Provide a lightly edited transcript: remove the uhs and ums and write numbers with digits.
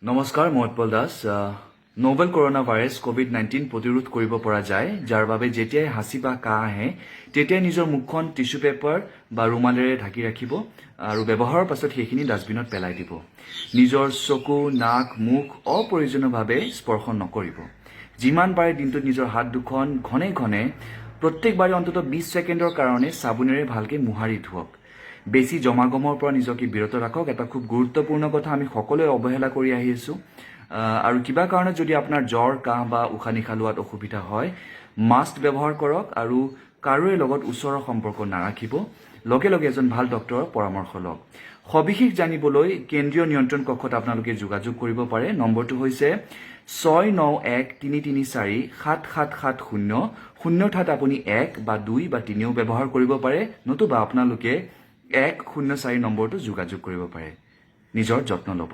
নমস্কাৰ মই Utpal Das novel corona virus COVID-19 প্ৰতিৰোধ কৰিব পৰা যায় যাৰ বাবে যেতিয়াই হাঁচি বা কাহ আহে তেতিয়াই নিজৰ মুখখন টিস্যু পেপাৰ বা ৰুমালেৰে ঢাকি ৰাখিব আৰু ব্যৱহাৰৰ পাছত সেইখিনি ডাষ্টবিনত পেলাই দিব নিজৰ চকু নাক মুখ অপ্ৰয়োজনীয়ভাৱে স্পৰ্শ নকৰিব যিমান পাৰে দিনটোত নিজৰ হাত দুখন ঘনে ঘনে প্ৰত্যেকবাৰে অন্তত 20 ছেকেণ্ডৰ কাৰণে চাবোনেৰে ভালকৈ মোহাৰি ধুওক বেছি জমাগমৰ পৰা নিজকে বিৰত ৰাখক এটা খুব গুৰুত্বপূৰ্ণ কথা আমি সকলোৱে অৱহেলা কৰি আহি আছো আৰু কিবা কাৰণত যদি আপোনাৰ জ্বৰ কাহ বা উশাহ নিশাহ লোৱাত অসুবিধা হয় মাস্ক ব্যৱহাৰ কৰক আৰু কাৰোৰে লগত ওচৰৰ সম্পৰ্ক নাৰাখিব লগে লগে এজন ভাল ডক্টৰৰ পৰামৰ্শ লওক সবিশেষ জানিবলৈ কেন্দ্ৰীয় নিয়ন্ত্ৰণ কক্ষত আপোনালোকে যোগাযোগ কৰিব পাৰে নম্বৰটো হৈছে 6913347770 ঠাইত আপুনি 1 বা 2 বা 3ও ব্যৱহাৰ কৰিব পাৰে নতুবা আপোনালোকে 104 নম্বৰটো যোগাযোগ কৰিব পাৰে নিজৰ যত্ন ল'ব